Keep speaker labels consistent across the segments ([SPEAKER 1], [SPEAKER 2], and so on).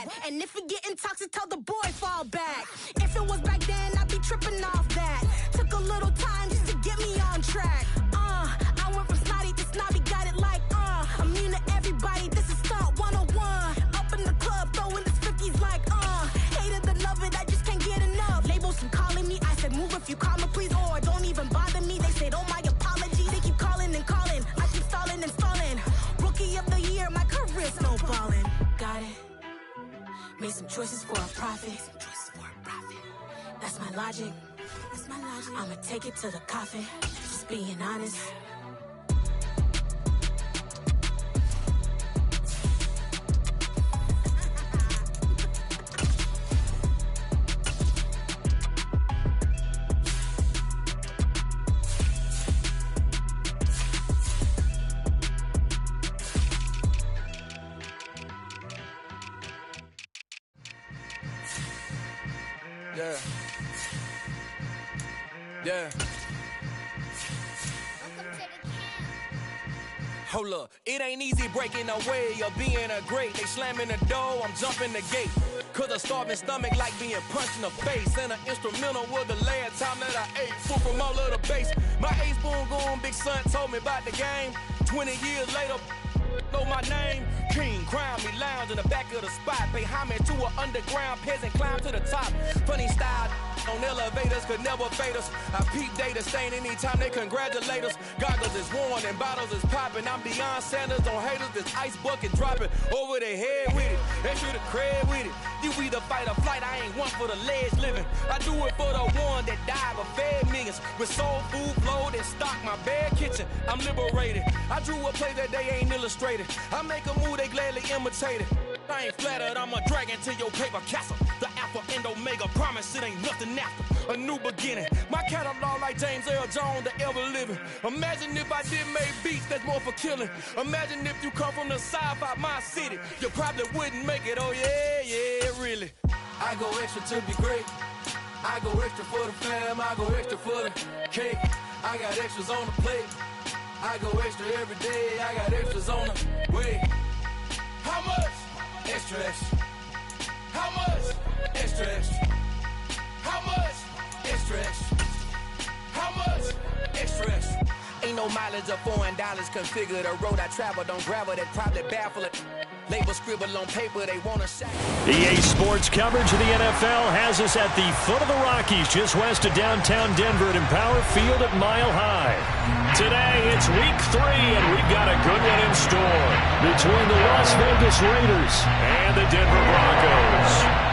[SPEAKER 1] that. And if it getting toxic, tell the boy fall back. If it was back then, I'd be tripping off that. Took a little time just to get me on track. I went from snotty to snobby, got it like, I'm immune to everybody, this is stunt 101. Up in the club, throwing the cookies like, hate it and love it, I just can't get enough. Labels keep calling me, I said move if you call me please, or don't even bother me. They said, oh my apologies, they keep calling and calling. I keep stalling and stalling. Rookie of the year, my career snowballing. Got it. Made some choices for a profit. That's my logic. I'ma take it to the coffin. Just being honest.
[SPEAKER 2] Yeah. Hold up, it ain't easy breaking away or being a great. They slamming the door, I'm jumping the gate. Cause a starving stomach like being punched in the face. And an instrumental was the last time that I ate food from all of the base. My ace boom goon, big son told me about the game. 20 years later, know my name. King, crown me, lounge in the back of the spot. Pay homage to an underground peasant, climb to the top. Funny style on elevators could never fade us. I peep data stain anytime they congratulate us. Goggles is worn and bottles is popping. I'm Deion Sanders on haters, this ice bucket dropping over their head with it. Extra the cred with it. You either fight or flight, I ain't one for the ledge living. I do it for the one that died but fed millions. With soul food flowed and stock my bad kitchen. I'm liberated. I drew a play that they ain't illustrated. I make a move, they gladly imitate it. I ain't flattered, I'm a dragon to your paper castle. The Alpha and Omega, promise it ain't nothing after. A new beginning. My catalog like James Earl Jones, the ever living. Imagine if I did make beats that's more for killing. Imagine if you come from the sci-fi, my city. You probably wouldn't make it, oh yeah, really. I go extra to be great. I go extra for the fam, I go extra for the cake. I got extras on the plate. I go extra every day, I got extras on the way. How much? Extra, extra. How much? Extra, extra. How much? Extra, extra. How much? Extra, extra. Ain't no mileage of $4 configure the road I travel. Don't gravel, that probably baffle it. Label scribble on paper, they want to shine.
[SPEAKER 3] EA Sports coverage of the NFL has us at the foot of the Rockies, just west of downtown Denver at Empower Field at Mile High. Today, it's week 3, and we've got a good one in store between the Las Vegas Raiders and the Denver Broncos.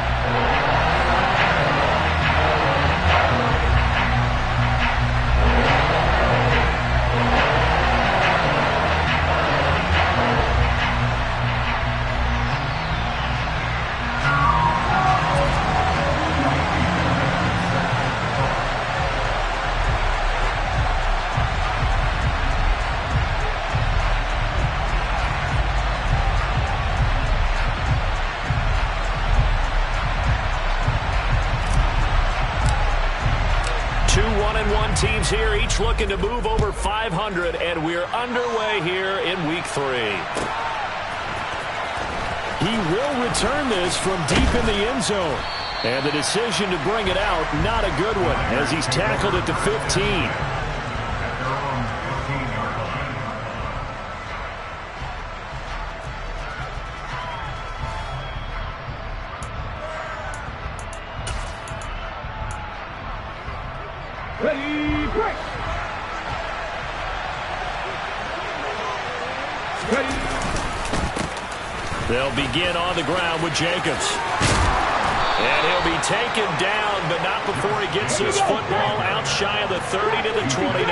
[SPEAKER 3] Teams here, each looking to move over 500, and we're underway here in week 3. He will return this from deep in the end zone. And the decision to bring it out, not a good one, as he's tackled at the 15.
[SPEAKER 4] Ready, break! Ready.
[SPEAKER 3] They'll begin on the ground with Jacobs. And he'll be taken down, but not before he gets his football out shy of the 30 to the 29.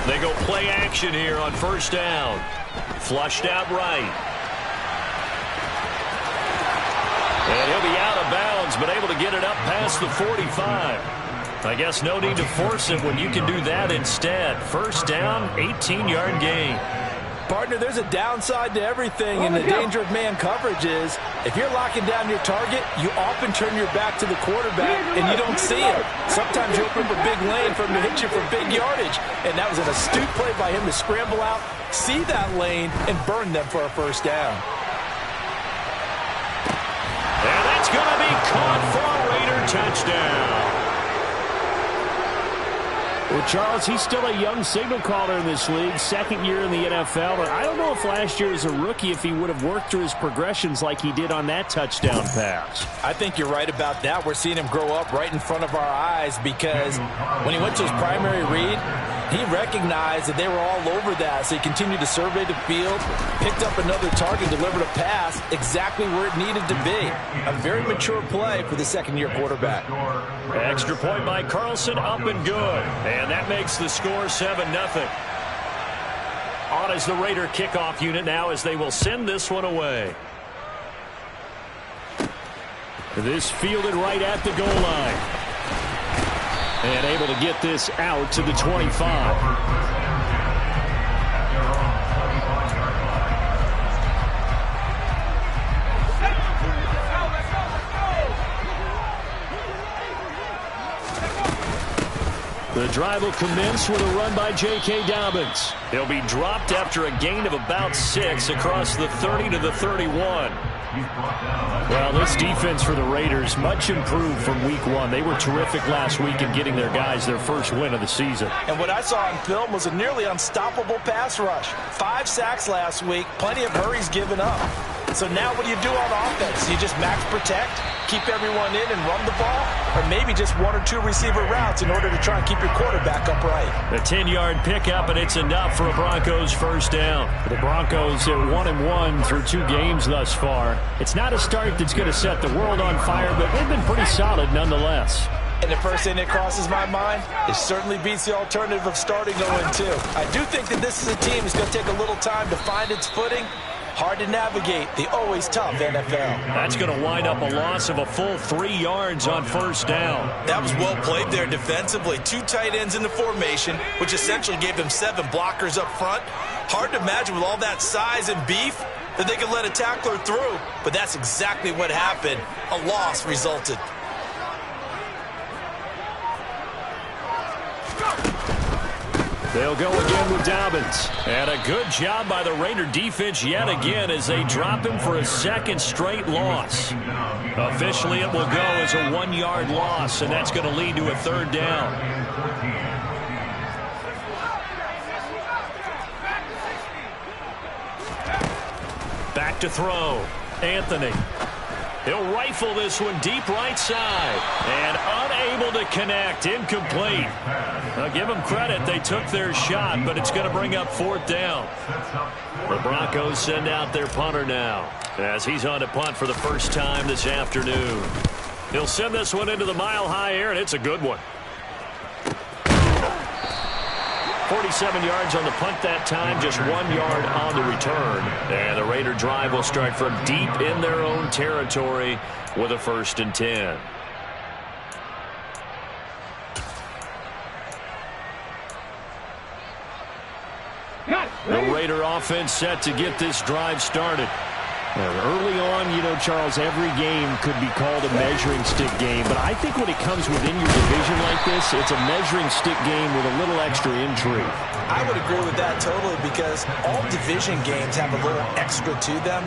[SPEAKER 3] They go play action here on first down. Flushed out right. And he'll be out of bounds, but able to get it up past the 45. I guess no need to force it when you can do that instead. First down, 18-yard gain.
[SPEAKER 4] Partner, there's a downside to everything, and the danger of man coverage is if you're locking down your target, you often turn your back to the quarterback and you don't see him. Sometimes you open up a big lane for him to hit you for big yardage, and that was an astute play by him to scramble out, see that lane, and burn them for a first down.
[SPEAKER 3] And that's going to be caught for a Raider touchdown. Well, Charles, he's still a young signal caller in this league, second year in the NFL. But I don't know if last year as a rookie, if he would have worked through his progressions like he did on that touchdown pass.
[SPEAKER 4] I think you're right about that. We're seeing him grow up right in front of our eyes because when he went to his primary read, he recognized that they were all over that. So he continued to survey the field, picked up another target, delivered a pass exactly where it needed to be. A very mature play for the second-year quarterback.
[SPEAKER 3] Extra point by Carlson, up and good. And that makes the score 7-0. On is the Raider kickoff unit now as they will send this one away. This fielded right at the goal line. And able to get this out to the 25. The drive will commence with a run by J.K. Dobbins. He'll be dropped after a gain of about 6 across the 30 to the 31. Well, this defense for the Raiders much improved from week 1. They were terrific last week in getting their guys their first win of the season.
[SPEAKER 4] And what I saw on film was a nearly unstoppable pass rush. 5 sacks last week, plenty of hurries given up. So now what do you do on offense? You just max protect, keep everyone in and run the ball, or maybe just 1 or 2 receiver routes in order to try and keep your quarterback upright.
[SPEAKER 3] A 10-yard pickup, and it's enough for a Broncos first down. The Broncos are 1-1 through 2 games thus far. It's not a start that's going to set the world on fire, but they've been pretty solid nonetheless.
[SPEAKER 4] And the first thing that crosses my mind, it certainly beats the alternative of starting 0-2. I do think that this is a team that's going to take a little time to find its footing. Hard to navigate the always tough NFL.
[SPEAKER 3] That's going to wind up a loss of a full 3 yards on first down.
[SPEAKER 5] That was well played there defensively. 2 tight ends in the formation, which essentially gave them 7 blockers up front. Hard to imagine with all that size and beef that they could let a tackler through. But that's exactly what happened. A loss resulted.
[SPEAKER 3] They'll go again with Dobbins. And a good job by the Raider defense yet again as they drop him for a second straight loss. Officially, it will go as a 1-yard loss, and that's going to lead to a 3rd down. Back to throw. Anthony. He'll rifle this one deep right side. And unable to connect. Incomplete. Now give them credit. They took their shot, but it's going to bring up 4th down. The Broncos send out their punter now as he's on to punt for the first time this afternoon. He'll send this one into the mile-high air, and it's a good one. 47 yards on the punt that time, just 1 yard on the return. And the Raider drive will start from deep in their own territory with a 1st and 10. The Raider offense set to get this drive started. Early on, you know, Charles, every game could be called a measuring stick game. But I think when it comes within your division like this, it's a measuring stick game with a little extra intrigue.
[SPEAKER 4] I would agree with that totally because all division games have a little extra to them.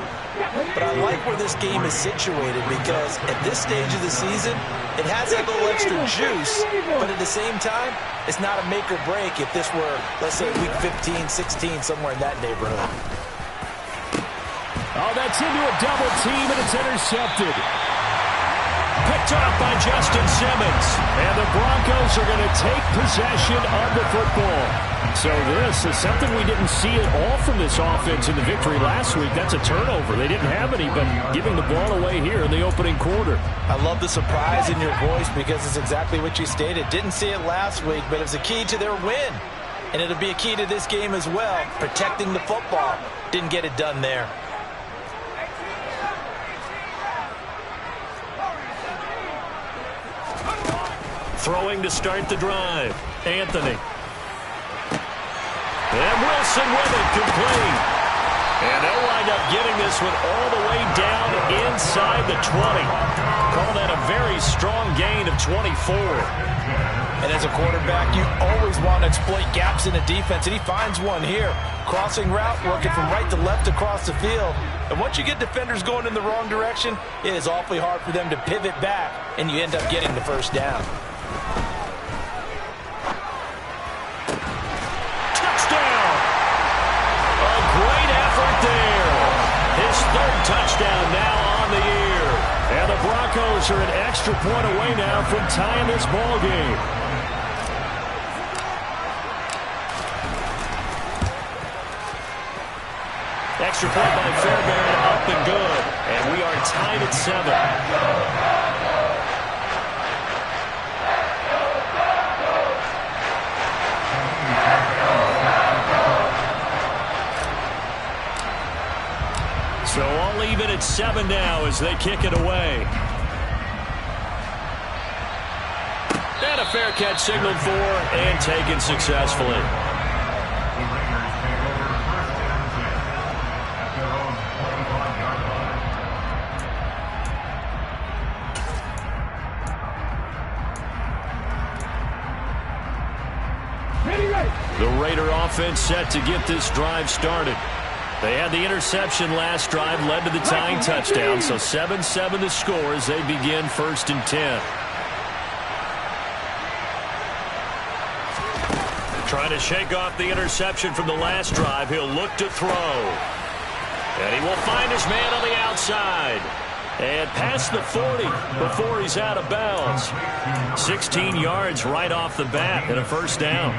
[SPEAKER 4] But I like where this game is situated because at this stage of the season, it has that little extra juice. But at the same time, it's not a make or break if this were, let's say, week 15, 16, somewhere in that neighborhood.
[SPEAKER 3] Oh, that's into a double team, and it's intercepted. Picked up by Justin Simmons. And the Broncos are going to take possession of the football. So this is something we didn't see at all from this offense in the victory last week. That's a turnover. They didn't have any, but giving the ball away here in the opening quarter.
[SPEAKER 4] I love the surprise in your voice because it's exactly what you stated. Didn't see it last week, but it's a key to their win. And it'll be a key to this game as well, protecting the football. Didn't get it done there. Throwing to start the drive. Anthony. And will
[SPEAKER 3] Wilson with it, complete. And they'll wind up getting this one all the way down inside the 20. Call that a very strong gain of 24.
[SPEAKER 4] And as a quarterback, you always want to exploit gaps in the defense, and he finds one here. Crossing route, working from right to left across the field. And once you get defenders going in the wrong direction, it is awfully hard for them to pivot back, and you end up getting the first down.
[SPEAKER 3] Touchdown! A great effort there. His third touchdown now on the year. And the Broncos are an extra point away now from tying this ball game. Extra point by Fairbairn, up and good. And we are tied at 7. So I'll leave it at 7 now as they kick it away. And a fair catch signaled for and taken successfully. The Raider offense set to get this drive started. They had the interception last drive, led to the tying touchdown, so 7-7 the score as they begin 1st and 10. Trying to shake off the interception from the last drive. He'll look to throw. And he will find his man on the outside. And past the 40 before he's out of bounds. 16 yards right off the bat and a first down.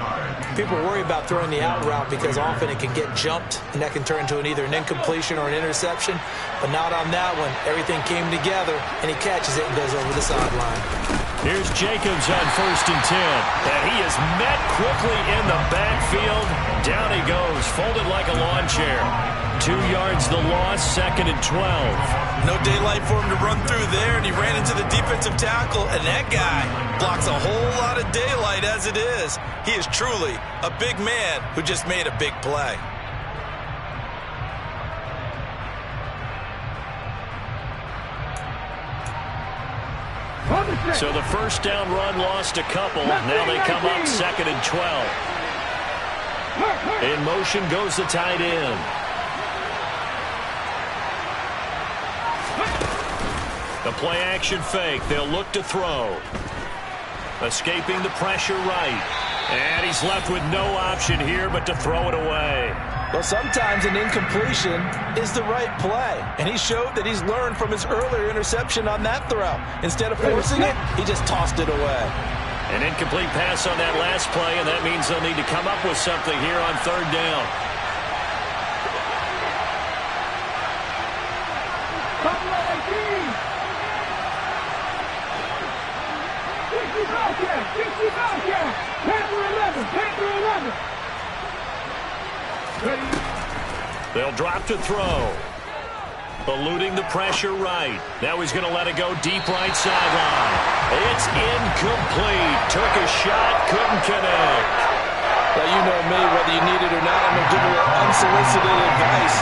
[SPEAKER 4] People worry about throwing the out route because often it can get jumped, and that can turn into either an incompletion or an interception. But not on that one. Everything came together, and he catches it and goes over the sideline.
[SPEAKER 3] Here's Jacobs on 1st and 10. And he is met quickly in the backfield. Down he goes, folded like a lawn chair. 2 yards the loss, 2nd and 12.
[SPEAKER 5] No daylight for him to run through there, and he ran into the defensive tackle, and that guy blocks a whole lot of daylight as it is. He is truly a big man who just made a big play.
[SPEAKER 3] So the first down run lost a couple. Now they come up 2nd and 12. In motion goes the tight end. The play action fake. They'll look to throw. Escaping the pressure right. And he's left with no option here but to throw it away.
[SPEAKER 4] Well, sometimes an incompletion is the right play. And he showed that he's learned from his earlier interception on that throw. Instead of forcing it, he just tossed it away.
[SPEAKER 3] An incomplete pass on that last play, and that means they'll need to come up with something here on 3rd down. They'll drop to throw. Eluding the pressure right. Now he's going to let it go deep right sideline. It's incomplete. Took a shot, couldn't connect.
[SPEAKER 4] Well, you know me, whether you need it or not, I'm going to give you unsolicited advice.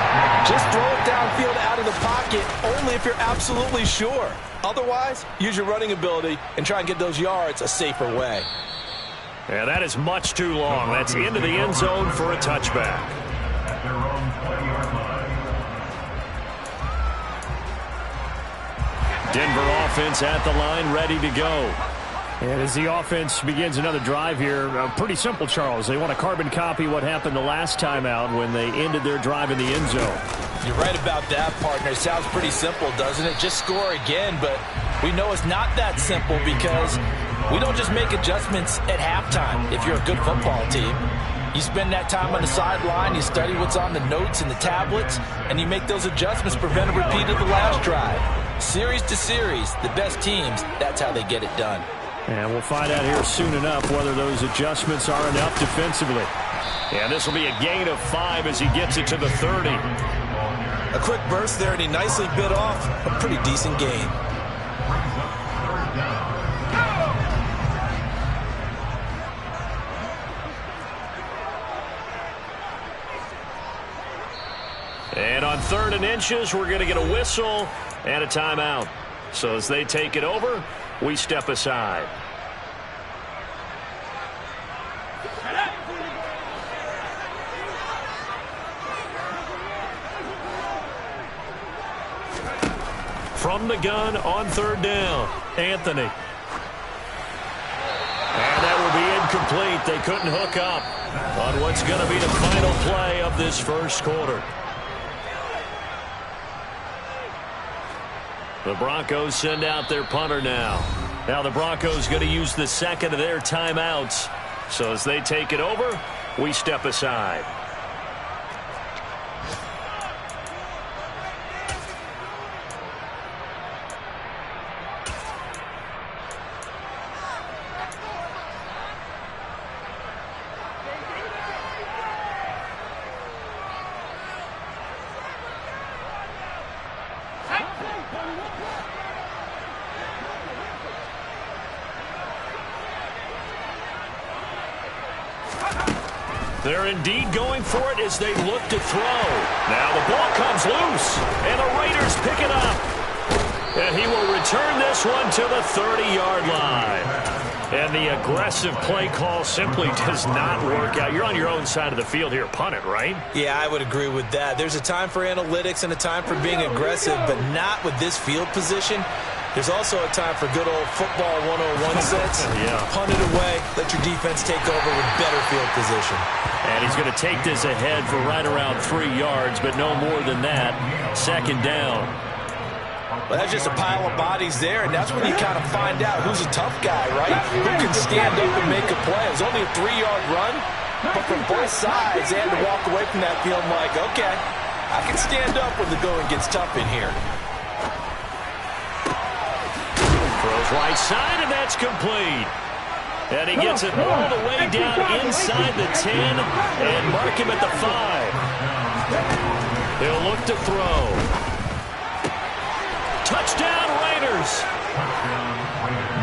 [SPEAKER 4] Just throw it downfield out of the pocket only if you're absolutely sure. Otherwise, use your running ability and try and get those yards a safer way.
[SPEAKER 3] Yeah, that is much too long. That's into the end zone for a touchback. Denver offense at the line, ready to go.
[SPEAKER 6] And as the offense begins another drive here, pretty simple, Charles. They want to carbon copy what happened the last time out when they ended their drive in the end zone.
[SPEAKER 4] You're right about that, partner. It sounds pretty simple, doesn't it? Just score again, but we know it's not that simple because we don't just make adjustments at halftime if you're a good football team. You spend that time on the sideline, you study what's on the notes and the tablets, and you make those adjustments, prevent a repeat of the last drive. Series to series, the best teams, that's how they get it done.
[SPEAKER 6] And we'll find out here soon enough whether those adjustments are enough defensively.
[SPEAKER 3] And this will be a gain of 5 as he gets it to the 30.
[SPEAKER 5] A quick burst there, and he nicely bit off a pretty decent gain.
[SPEAKER 3] On 3rd and inches, we're going to get a whistle and a timeout. So as they take it over, we step aside. From the gun on 3rd down, Anthony. And that will be incomplete. They couldn't hook up on what's going to be the final play of this first quarter. The Broncos send out their punter now. Now the Broncos going to use the second of their timeouts. So as they take it over, we step aside. They're indeed going for it as they look to throw. Now the ball comes loose, and the Raiders pick it up. And he will return this one to the 30-yard line. And the aggressive play call simply does not work out. You're on your own side of the field here. Punt it, right?
[SPEAKER 4] Yeah, I would agree with that. There's a time for analytics and a time for being aggressive, but not with this field position. There's also a time for good old football 101 sense.
[SPEAKER 3] Yeah.
[SPEAKER 4] Punt it away. Let your defense take over with better field position.
[SPEAKER 3] And he's going to take this ahead for right around 3 yards, but no more than that. 2nd down.
[SPEAKER 4] Well, that's just a pile of bodies there, and that's when you kind of find out who's a tough guy, right? Who can stand up and make a play. It was only a 3-yard run, but from both sides, they had to walk away from that feeling like, okay, I can stand up when the going gets tough in here.
[SPEAKER 3] Throws right side, and that's complete. And he gets it all the way down inside the 10 and mark him at the 5. He'll look to throw. Touchdown, Raiders.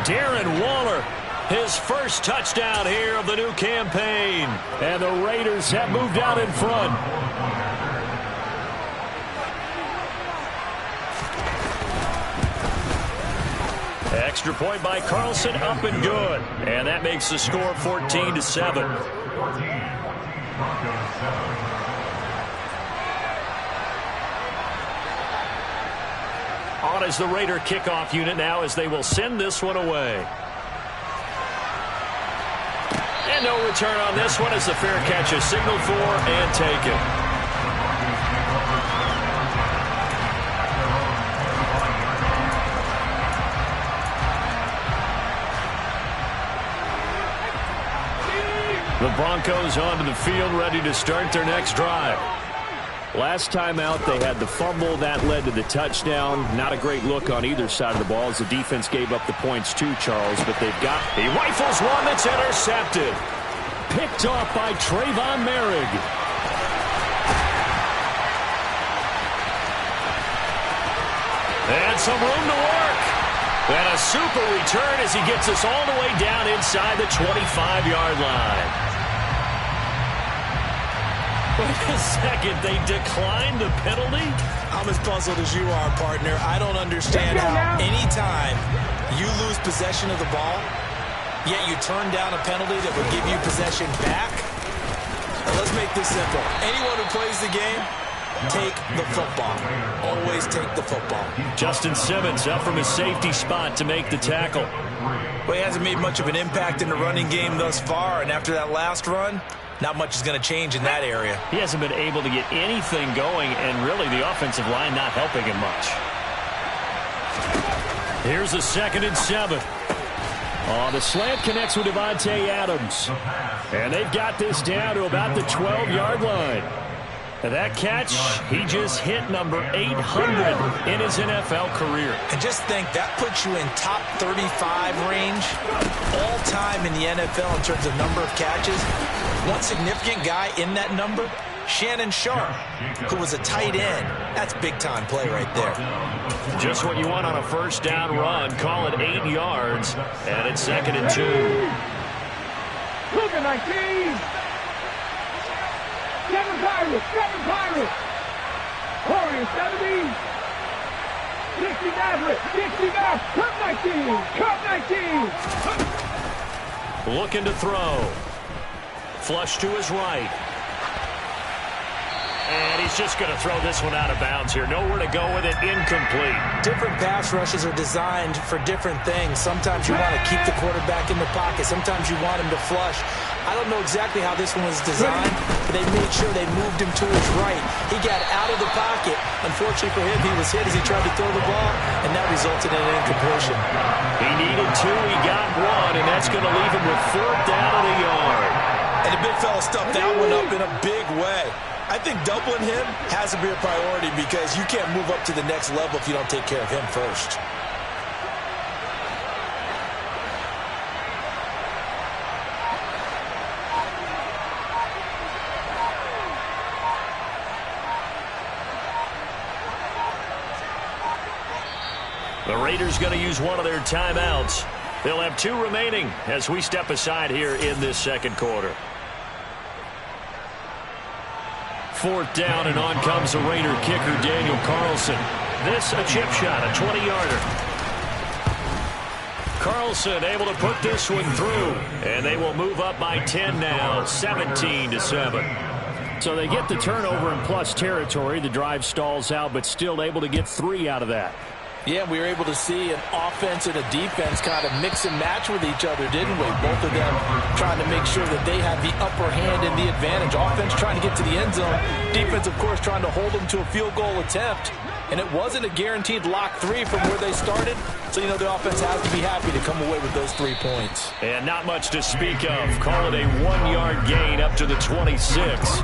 [SPEAKER 3] Darren Waller, his first touchdown here of the new campaign. And the Raiders have moved out in front. Extra point by Carlson, up and good. And that makes the score 14-7. On is the Raider kickoff unit now as they will send this one away. And no return on this one as the fair catch is signaled for and taken. The Broncos onto the field, ready to start their next drive. Last time out, they had the fumble. That led to the touchdown. Not a great look on either side of the ball as the defense gave up the points too, Charles. But they've got... He rifles one that's intercepted. Picked off by Trayvon Merrick. And some room to work. And a super return as he gets us all the way down inside the 25-yard line. Wait a second, they declined the penalty?
[SPEAKER 4] I'm as puzzled as you are, partner. I don't understand how anytime you lose possession of the ball, yet you turn down a penalty that would give you possession back. Now, let's make this simple. Anyone who plays the game, take the football. Always take the football.
[SPEAKER 3] Justin Simmons up from his safety spot to make the tackle.
[SPEAKER 4] Well, he hasn't made much of an impact in the running game thus far, and after that last run, not much is going to change in that area.
[SPEAKER 3] He hasn't been able to get anything going, and really the offensive line not helping him much. Here's a 2nd and 7. The slant connects with Devontae Adams. And they've got this down to about the 12-yard line. And that catch, he just hit number 800 in his NFL career.
[SPEAKER 4] And just think, that puts you in top 35 range all time in the NFL in terms of number of catches. One significant guy in that number, Shannon Sharp, who was a tight end. That's big-time play right there.
[SPEAKER 3] Just what you want on a first down run. Call it 8 yards, and it's 2nd and 2.
[SPEAKER 7] Look at 19. Seven Pirates. Warriors, 70. 60 Maverick, 60 Maverick, Cup 19, Cup 19.
[SPEAKER 3] Looking to throw. Flush to his right. And he's just going to throw this one out of bounds here. Nowhere to go with it. Incomplete.
[SPEAKER 4] Different pass rushes are designed for different things. Sometimes you want to keep the quarterback in the pocket. Sometimes you want him to flush. I don't know exactly how this one was designed, but they made sure they moved him to his right. He got out of the pocket. Unfortunately for him, he was hit as he tried to throw the ball, and that resulted in an incompletion.
[SPEAKER 3] He needed 2. He got 1, and that's going to leave him with 4th down and a yard.
[SPEAKER 5] And the big fella stuffed that one up in a big way. I think doubling him has to be a priority because you can't move up to the next level if you don't take care of him first.
[SPEAKER 3] The Raiders going to use one of their timeouts. They'll have 2 remaining as we step aside here in this second quarter. 4th down, and on comes the Raider kicker, Daniel Carlson. This a chip shot, a 20-yarder. Carlson able to put this one through, and they will move up by 10 now, 17-7. So they get the turnover in plus territory. The drive stalls out, but still able to get 3 out of that.
[SPEAKER 4] Yeah, we were able to see an offense and a defense kind of mix and match with each other, didn't we? Both of them trying to make sure that they have the upper hand and the advantage. Offense trying to get to the end zone. Defense, of course, trying to hold them to a field goal attempt. And it wasn't a guaranteed lock 3 from where they started. So, you know, the offense has to be happy to come away with those 3 points.
[SPEAKER 3] And not much to speak of. Call it a 1-yard gain up to the 26.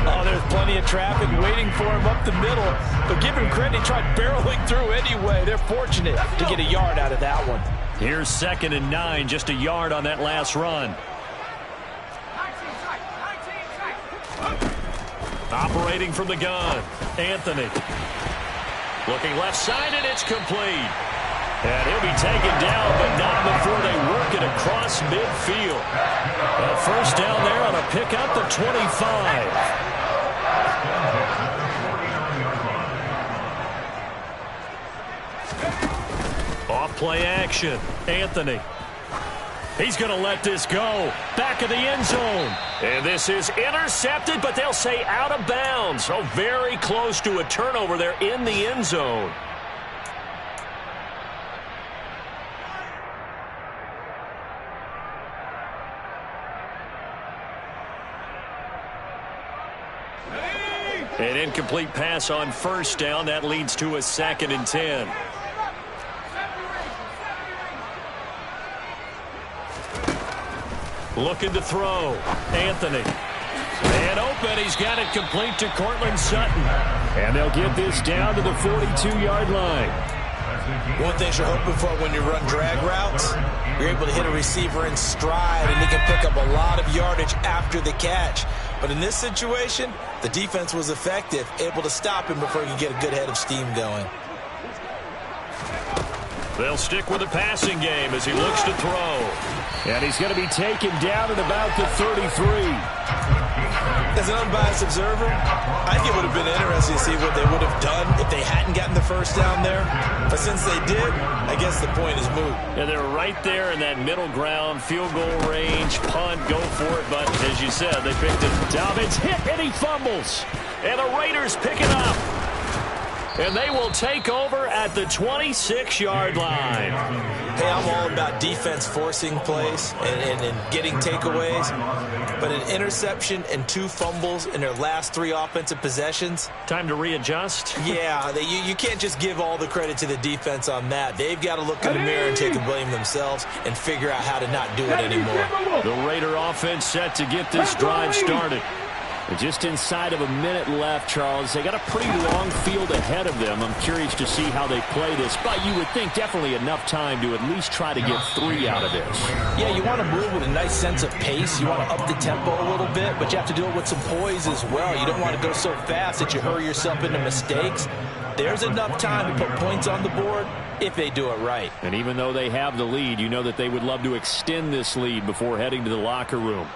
[SPEAKER 4] Oh, there's plenty of traffic waiting for him up the middle. But give him credit, he tried barreling through anyway. They're fortunate to get a yard out of that one.
[SPEAKER 3] Here's 2nd and 9, just a yard on that last run. Operating from the gun, Anthony. Looking left side, and it's complete. And he'll be taken down, but not before they work it across midfield. A 1st down there on a pickup at 25. Off-play action. Anthony. He's going to let this go. Back of the end zone. And this is intercepted, but they'll say out of bounds. So very close to a turnover there in the end zone. An incomplete pass on 1st down. That leads to a 2nd and 10. Looking to throw. Anthony. And open. He's got it complete to Cortland Sutton. And they'll get this down to the 42-yard line.
[SPEAKER 4] One thing you're hoping for when you run drag routes, you're able to hit a receiver in stride, and he can pick up a lot of yardage after the catch. But in this situation, the defense was effective, able to stop him before he could get a good head of steam going.
[SPEAKER 3] They'll stick with the passing game as he looks to throw. And he's going to be taken down at about the 33.
[SPEAKER 4] As an unbiased observer, I think it would have been interesting to see what they would have done if they hadn't gotten the 1st down there. But since they did, I guess the point is moot.
[SPEAKER 3] And they're right there in that middle ground, field goal range, punt, go for it. But as you said, they picked it. Dobbins hit and he fumbles. And the Raiders pick it up. And they will take over at the 26-yard line.
[SPEAKER 4] Hey, I'm all about defense forcing plays and getting takeaways. But an interception and 2 fumbles in their last 3 offensive possessions.
[SPEAKER 3] Time to readjust?
[SPEAKER 4] Yeah, you can't just give all the credit to the defense on that. They've got to look in the mirror and take the blame themselves and figure out how to not do it anymore.
[SPEAKER 3] The Raider offense set to get this drive started. Just inside of a minute left, Charles. They got a pretty long field ahead of them. I'm curious to see how they play this, but you would think definitely enough time to at least try to get 3 out of this.
[SPEAKER 4] Yeah, you want to move with a nice sense of pace. You want to up the tempo a little bit, but you have to do it with some poise as well. You don't want to go so fast that you hurry yourself into mistakes. There's enough time to put points on the board if they do it right.
[SPEAKER 3] And even though they have the lead, you know that they would love to extend this lead before heading to the locker room.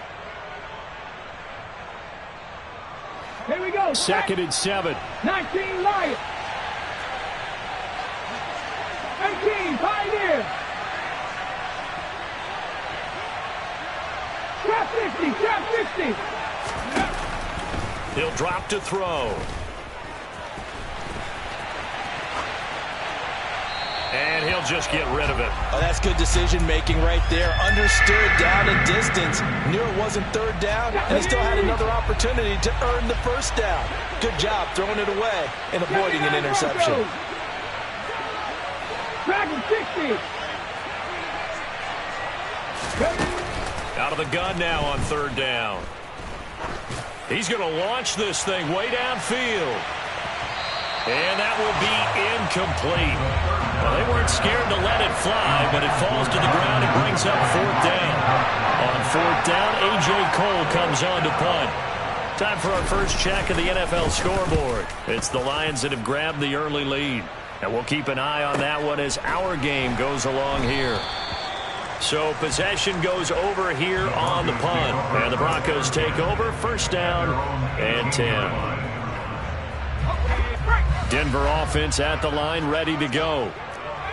[SPEAKER 7] Here we go.
[SPEAKER 6] 2nd and 7.
[SPEAKER 7] 19 Lions. 18 Pioneers. Trap 50. Trap 50.
[SPEAKER 3] He'll drop to throw. And he'll just get rid of it.
[SPEAKER 4] Oh, that's good decision-making right there. Understood down and distance. Knew it wasn't third down, and he still had another opportunity to earn the first down. Good job throwing it away and avoiding an interception.
[SPEAKER 7] Dragon 60.
[SPEAKER 3] Out of the gun now on 3rd down. He's going to launch this thing way downfield. And that will be incomplete. Well, they weren't scared to let it fly, but it falls to the ground and brings up 4th down. On 4th down, A.J. Cole comes on to punt. Time for our first check of the NFL scoreboard. It's the Lions that have grabbed the early lead. And we'll keep an eye on that one as our game goes along here. So possession goes over here on the punt. And the Broncos take over. 1st down and 10. Denver offense at the line, ready to go.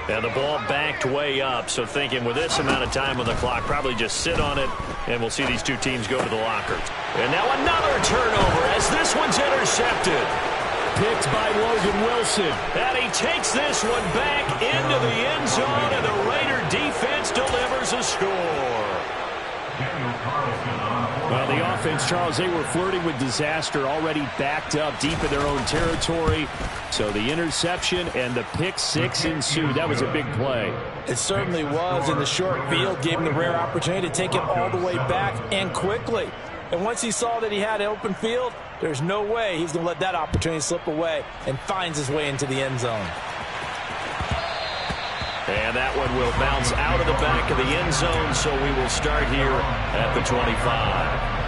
[SPEAKER 3] And the ball backed way up, so thinking with this amount of time on the clock, probably just sit on it, and we'll see these two teams go to the lockers. And now another turnover as this one's intercepted. Picked by Logan Wilson. And he takes this one back into the end zone, and the Raider defense delivers a score. Well, the offense, Charles, they were flirting with disaster, already backed up deep in their own territory. So the interception and the pick six ensued. That was a big play.
[SPEAKER 4] It certainly was, and the short field gave him the rare opportunity to take it all the way back and quickly. And once he saw that he had open field, there's no way he's going to let that opportunity slip away, and finds his way into the end zone.
[SPEAKER 3] And that one will bounce out of the back of the end zone, so we will start here at the 25.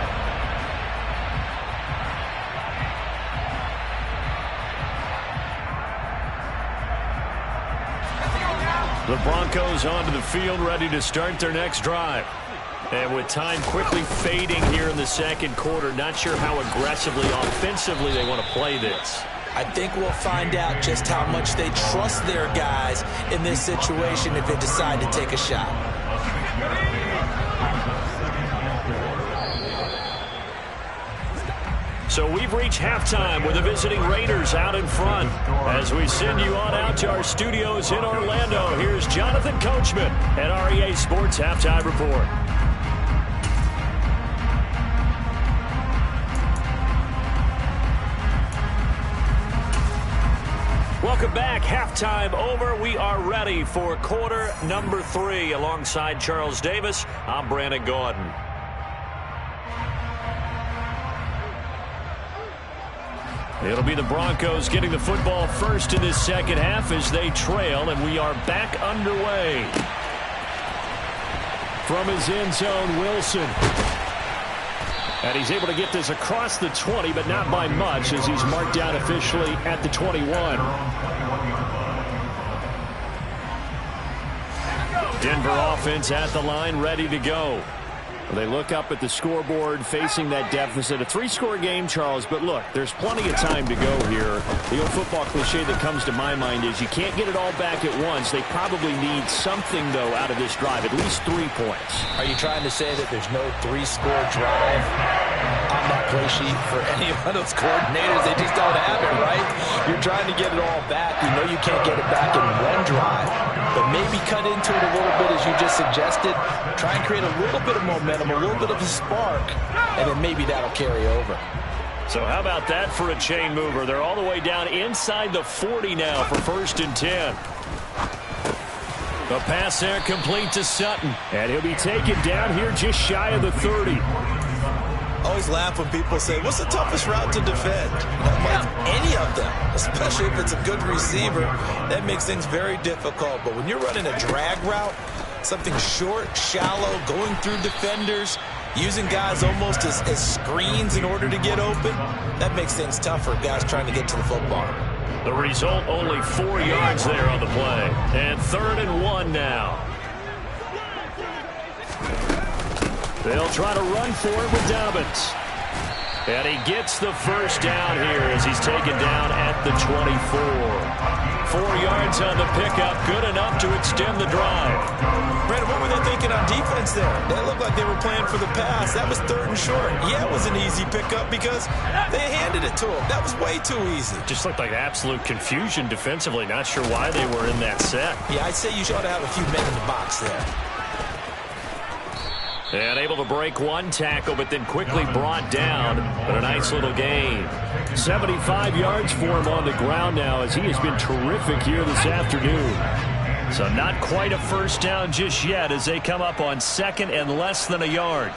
[SPEAKER 3] The Broncos onto the field, ready to start their next drive. And with time quickly fading here in the second quarter, not sure how aggressively, offensively they want to play this.
[SPEAKER 4] I think we'll find out just how much they trust their guys in this situation if they decide to take a shot.
[SPEAKER 3] So we've reached halftime with the visiting Raiders out in front. As we send you on out to our studios in Orlando, here's Jonathan Coachman at REA Sports Halftime Report. Welcome back. Halftime over. We are ready for quarter number 3. Alongside Charles Davis, I'm Brandon Gordon. It'll be the Broncos getting the football first in this second half as they trail, and we are back underway. From his end zone, Wilson. And he's able to get this across the 20, but not by much as he's marked down officially at the 21. Denver offense at the line, ready to go. They look up at the scoreboard, facing that deficit. A 3-score game, Charles, but look, there's plenty of time to go here. The old football cliche that comes to my mind is you can't get it all back at once. They probably need something, though, out of this drive, at least 3 points.
[SPEAKER 4] Are you trying to say that there's no 3-score drive on that play sheet for any one of those coordinators? They just don't have it, right? You're trying to get it all back. You know you can't get it back in one drive, but maybe cut into it a little bit, as you just suggested. Try and create a little bit of momentum, a little bit of a spark, and then maybe that'll carry over.
[SPEAKER 3] So how about that for a chain mover? They're all the way down inside the 40 now for 1st and 10. The pass there complete to Sutton. And he'll be taken down here just shy of the 30.
[SPEAKER 4] I always laugh when people say, what's the toughest route to defend? Like any of them, especially if it's a good receiver, that makes things very difficult. But when you're running a drag route, something short, shallow, going through defenders, using guys almost as screens in order to get open, that makes things tougher, guys trying to get to the football.
[SPEAKER 3] The result, only 4 yards there on the play. And 3rd and 1 now. They'll try to run for it with Dobbins. And he gets the first down here as he's taken down at the 24. 4 yards on the pickup, good enough to extend the drive.
[SPEAKER 5] Brandon, what were they thinking on defense there? They looked like they were playing for the pass. That was 3rd and short. Yeah, it was an easy pickup because they handed it to him. That was way too easy.
[SPEAKER 6] Just looked like absolute confusion defensively. Not sure why they were in that set.
[SPEAKER 5] Yeah, I'd say you ought to have a few men in the box there.
[SPEAKER 3] And able to break one tackle, but then quickly brought down. But a nice little gain.
[SPEAKER 6] 75 yards for him on the ground now as he has been terrific here this afternoon.
[SPEAKER 3] So not quite a first down just yet as they come up on 2nd and less than a yard.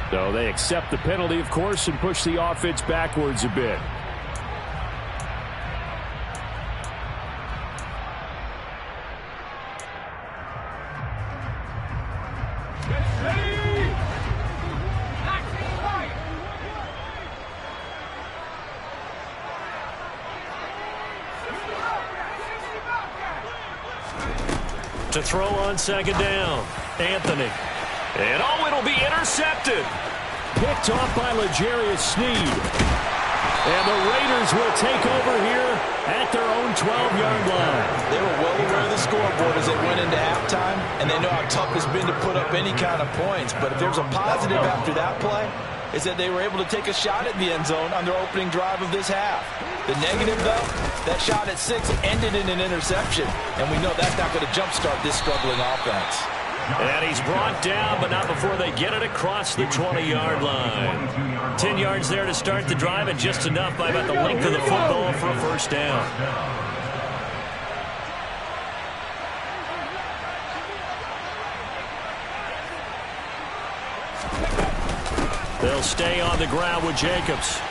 [SPEAKER 6] So they accept the penalty, of course, and push the offense backwards a bit.
[SPEAKER 3] To throw on 2nd down, Anthony. And it'll be intercepted.
[SPEAKER 6] Picked off by L'Jarius Sneed. And the Raiders will take over here at their own 12-yard line.
[SPEAKER 5] They were well aware of the scoreboard as they went into halftime, and they know how tough it's been to put up any kind of points. But if there's a positive after that play, is that they were able to take a shot at the end zone on their opening drive of this half. The negative, though, that shot at 6 ended in an interception, and we know that's not going to jumpstart this struggling offense.
[SPEAKER 3] And he's brought down, but not before they get it across the 20-yard line. 10 yards there to start the drive, and just enough by about the length of the football for a first down. They'll stay on the ground with Jacobs.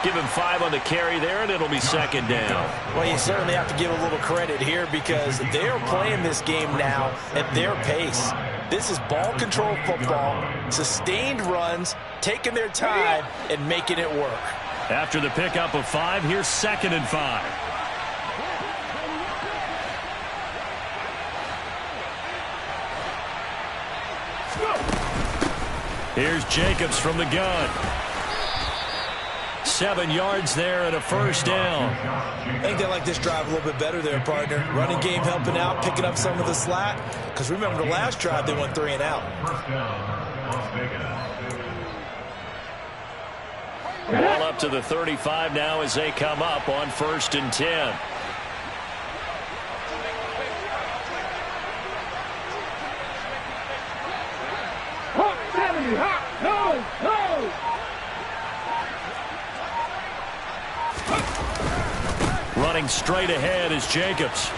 [SPEAKER 3] Give him 5 on the carry there, and it'll be 2nd down.
[SPEAKER 5] Well, you certainly have to give a little credit here because they're playing this game now at their pace. This is ball control football, sustained runs, taking their time, and making it work.
[SPEAKER 3] After the pickup of 5, here's 2nd and 5. Here's Jacobs from the gun. 7 yards there and a first down.
[SPEAKER 5] I think they like this drive a little bit better there, partner. Running game helping out, picking up some of the slack. Because remember the last drive, they went 3 and out.
[SPEAKER 3] Ball up to the 35 now as they come up on 1st and 10.
[SPEAKER 7] Hot 70, hot, no, no.
[SPEAKER 3] Running straight ahead is Jacobs.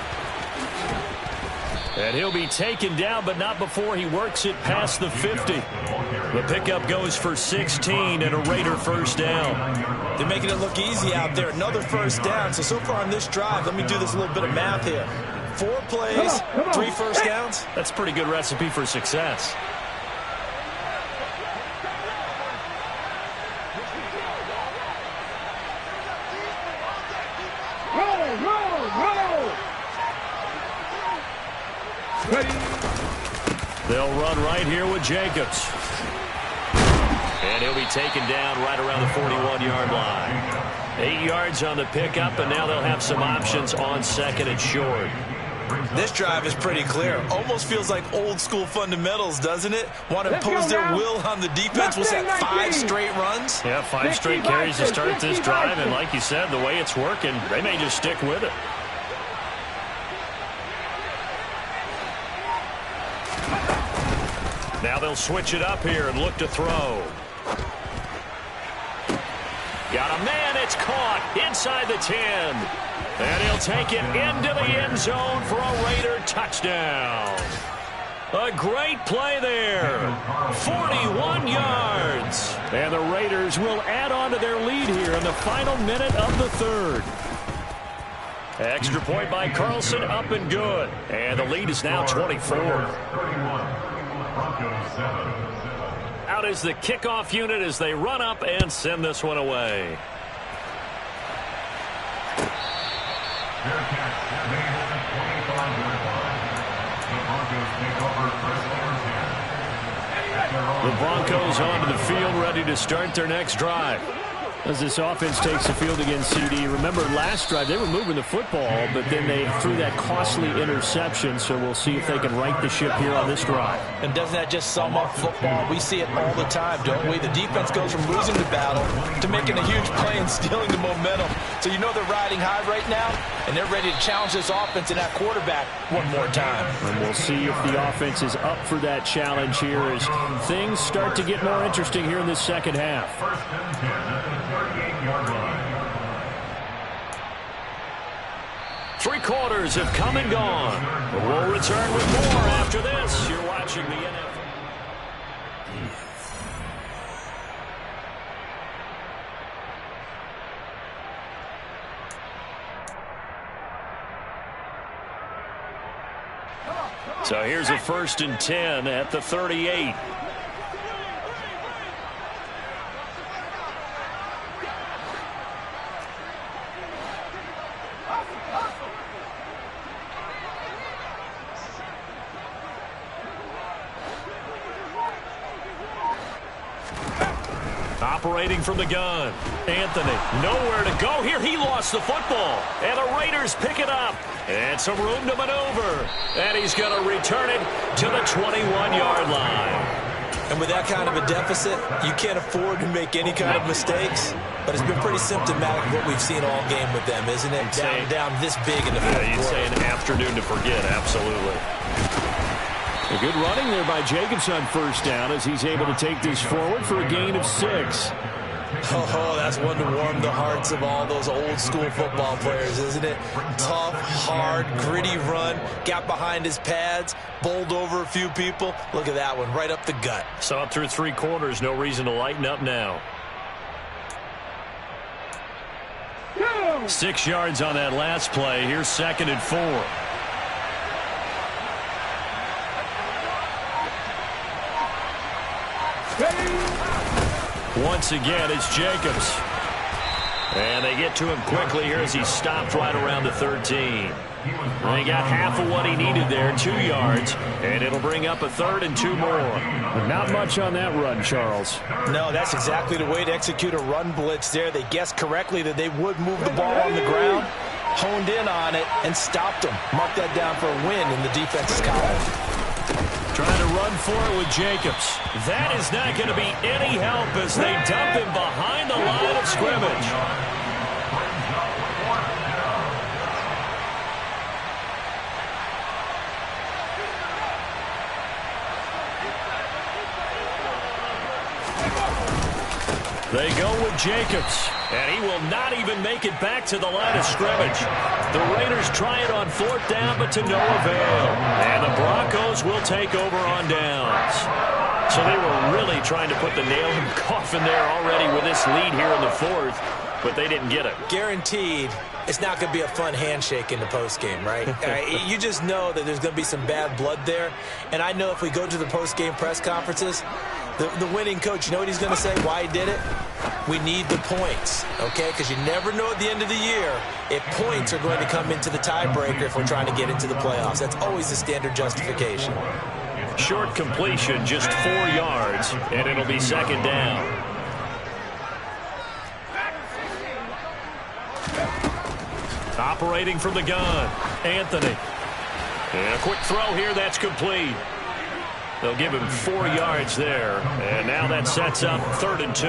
[SPEAKER 3] And he'll be taken down, but not before he works it past the 50. The pickup goes for 16 and a Raider first down.
[SPEAKER 5] They're making it look easy out there. Another first down. So far on this drive, let me do this little bit of math here. 4 plays, 3 first downs.
[SPEAKER 3] That's a pretty good recipe for success. They'll run right here with Jacobs. And he'll be taken down right around the 41-yard line. 8 yards on the pickup, and now they'll have some options on 2nd and short.
[SPEAKER 5] This drive is pretty clear. Almost feels like old school fundamentals, doesn't it? Want to impose their will on the defense. What's that, 5 straight runs?
[SPEAKER 3] Yeah, 5 straight carries to start this drive, and like you said, the way it's working, they may just stick with it. Now they'll switch it up here and look to throw. Got a man, it's caught inside the 10. And he'll take it into the end zone for a Raider touchdown. A great play there. 41 yards.
[SPEAKER 6] And the Raiders will add on to their lead here in the final minute of the 3rd.
[SPEAKER 3] Extra point by Carlson, up and good. And the lead is now 24. Out is the kickoff unit as they run up and send this one away. The Broncos onto the field, ready to start their next drive. As this offense takes the field against CD, remember last drive they were moving the football, but then they threw that costly interception, so we'll see if they can right the ship here on this drive.
[SPEAKER 4] And doesn't that just sum up football? We see it all the time, don't we? The defense goes from losing the battle to making a huge play and stealing the momentum. So you know they're riding high right now, and they're ready to challenge this offense and that quarterback one more time.
[SPEAKER 6] And we'll see if the offense is up for that challenge here as things start to get more interesting here in this second half. 3 quarters have come and gone. We'll return with more after this. You're watching the NFL. So here's a 1st and 10 at the 38. Operating from the gun. Anthony, nowhere to go here. He lost the football. And the Raiders pick it up. And some room to maneuver. And he's going to return it to the 21-yard line.
[SPEAKER 4] And with that kind of a deficit, you can't afford to make any kind of mistakes. But it's been pretty symptomatic of what we've seen all game with them, isn't it? Down this big in the fourth quarter.
[SPEAKER 3] You'd say an afternoon to forget, absolutely. A good running there by Jacobs on 1st down as he's able to take this forward for a gain of 6.
[SPEAKER 4] Oh, that's one to warm the hearts of all those old-school football players, isn't it? Tough, hard, gritty run, got behind his pads, bowled over a few people. Look at that one, right up the gut.
[SPEAKER 3] Saw it through 3 quarters, no reason to lighten up now. 6 yards on that last play. Here's 2nd and 4. Once again, it's Jacobs. And they get to him quickly here as he stopped right around the 13. Well, he got half of what he needed there, 2 yards, and it'll bring up a 3rd and 2 more.
[SPEAKER 6] But not much on that run, Charles.
[SPEAKER 4] No, that's exactly the way to execute a run blitz there. They guessed correctly that they would move the ball on the ground, honed in on it, and stopped them. Mark that down for a win in the defense's column.
[SPEAKER 3] Trying to run for it with Jacobs. That is not going to be any help as they dump him behind the line of scrimmage. They go with Jacobs, and he will not even make it back to the line of scrimmage. The Raiders try it on 4th down, but to no avail. And the Broncos will take over on downs. So they were really trying to put the nail in the coffin there already with this lead here in the 4th, but they didn't get it.
[SPEAKER 4] Guaranteed, it's not going to be a fun handshake in the postgame, right? You just know that there's going to be some bad blood there. And I know if we go to the postgame press conferences, the winning coach, you know what he's going to say, why he did it? We need the points, okay? Because you never know at the end of the year if points are going to come into the tiebreaker if we're trying to get into the playoffs. That's always the standard justification.
[SPEAKER 3] Short completion, just 4 yards, and it'll be 2nd down. Operating from the gun, Anthony. And a quick throw here, that's complete. They'll give him 4 yards there, and now that sets up 3rd and 2.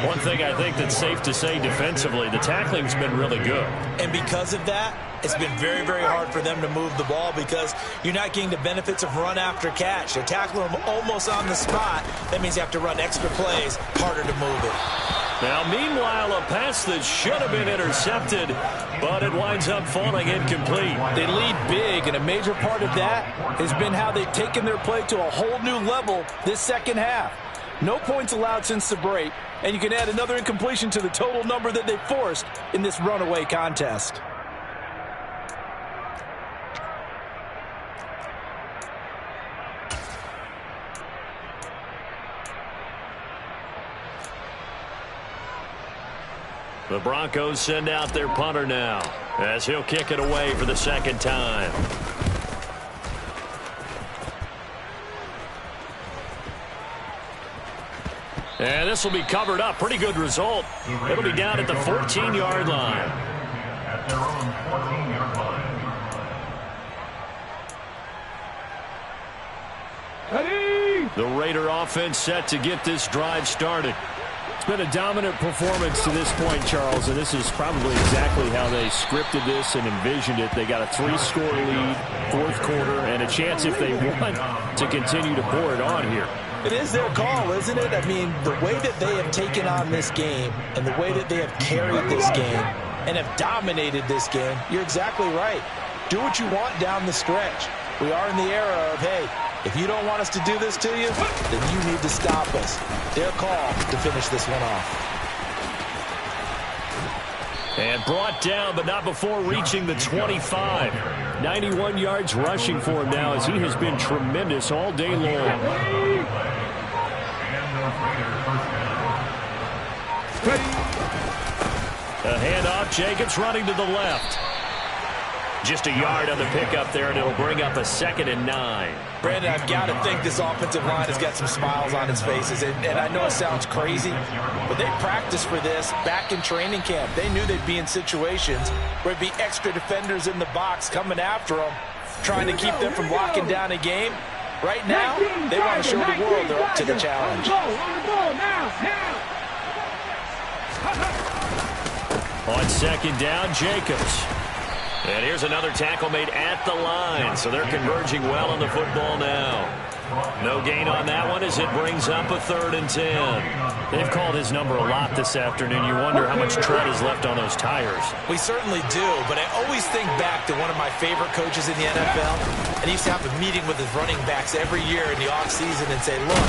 [SPEAKER 3] One thing I think that's safe to say defensively, the tackling's been really good.
[SPEAKER 4] And because of that, it's been very, very hard for them to move the ball because you're not getting the benefits of run after catch. They're tackling them almost on the spot. That means you have to run extra plays, harder to move it.
[SPEAKER 3] Now, meanwhile, a pass that should have been intercepted, but it winds up falling incomplete.
[SPEAKER 8] They lead big, and a major part of that has been how they've taken their play to a whole new level this second half. No points allowed since the break, and you can add another incompletion to the total number that they forced in this runaway contest.
[SPEAKER 6] The Broncos send out their punter now as he'll kick it away for the second time. And this will be covered up. Pretty good result. It'll be down at the 14-yard line.
[SPEAKER 7] At their own 14-yard line.
[SPEAKER 3] The Raider offense set to get this drive started. It's been a dominant performance to this point, Charles, and this is probably exactly how they scripted this and envisioned it. They got a 3-score lead, fourth quarter, and a chance, if they want, to continue to pour it on here.
[SPEAKER 4] It is their call, isn't it? I mean, the way that they have taken on this game and the way that they have carried this game and have dominated this game, you're exactly right. Do what you want down the stretch. We are in the era of, hey, if you don't want us to do this to you, then you need to stop us. Their call to finish this one off.
[SPEAKER 3] And brought down, but not before reaching the 25. 91 yards rushing for him now as he has been tremendous all day long. A handoff, Jacobs running to the left. Just a yard on the pickup there, and it'll bring up a 2nd and 9.
[SPEAKER 4] Brandon, I've got to think this offensive line has got some smiles on its faces. And I know it sounds crazy, but they practiced for this back in training camp. They knew they'd be in situations where it'd be extra defenders in the box coming after them, trying to keep them from locking down a game. Right now, they want to show the world they're up to the challenge.
[SPEAKER 3] On 2nd down, Jacobs.
[SPEAKER 6] And here's another tackle made at the line, so they're converging well on the football now. No gain on that one as it brings up a 3rd and 10.
[SPEAKER 3] They've called his number a lot this afternoon. You wonder how much tread is left on those tires.
[SPEAKER 4] We certainly do, but I always think back to one of my favorite coaches in the NFL, and he used to have a meeting with his running backs every year in the offseason and say, look,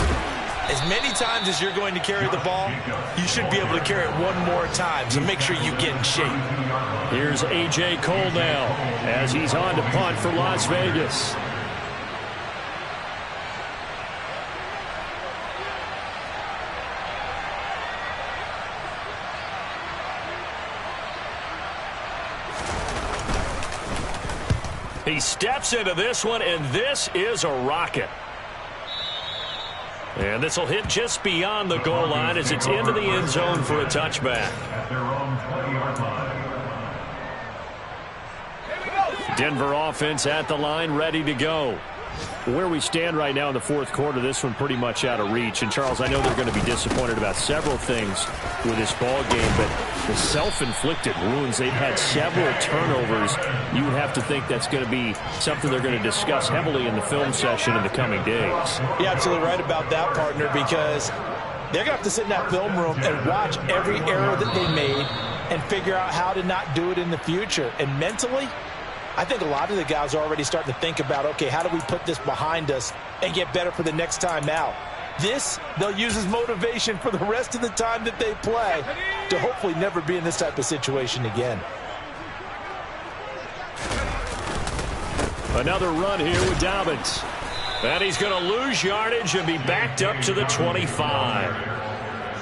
[SPEAKER 4] as many times as you're going to carry the ball, you should be able to carry it one more time, so make sure you get in shape.
[SPEAKER 3] Here's A.J. Cole now as he's on to punt for Las Vegas. He steps into this one, and this is a rocket. And this will hit just beyond the goal line as it's into the end zone for a touchback.
[SPEAKER 7] At their own 20-yard line.
[SPEAKER 3] Denver offense at the line, ready to go. Where we stand right now in the fourth quarter, this one pretty much out of reach. And, Charles, I know they're going to be disappointed about several things with this ball game, but the self-inflicted wounds, they've had several turnovers. You would have to think that's going to be something they're going to discuss heavily in the film session in the coming days.
[SPEAKER 4] You're absolutely right about that, partner, because they're going to have to sit in that film room and watch every error that they made and figure out how to not do it in the future. And mentally, I think a lot of the guys are already starting to think about, okay, how do we put this behind us and get better for the next time out? This, they'll use as motivation for the rest of the time that they play to hopefully never be in this type of situation again.
[SPEAKER 3] Another run here with Dobbins. And he's going to lose yardage and be backed up to the 25.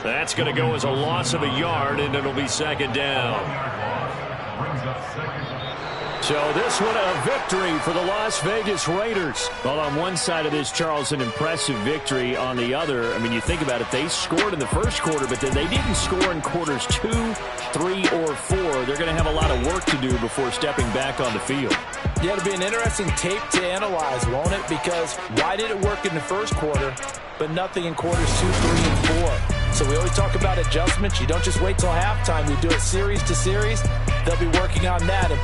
[SPEAKER 3] That's going to go as a loss of a yard, and it'll be 2nd down.
[SPEAKER 7] Brings up 2nd.
[SPEAKER 3] So this one a victory for the Las Vegas Raiders. Well, on one side of this, Charles, an impressive victory. On the other, I mean, you think about it, they scored in the first quarter, but then they didn't score in quarters 2, 3, or 4. They're going to have a lot of work to do before stepping back on the field.
[SPEAKER 4] Yeah, it'll be an interesting tape to analyze, won't it? Because why did it work in the first quarter, but nothing in quarters 2, 3, and 4? So we always talk about adjustments. You don't just wait till halftime. You do it series to series. They'll be working on that in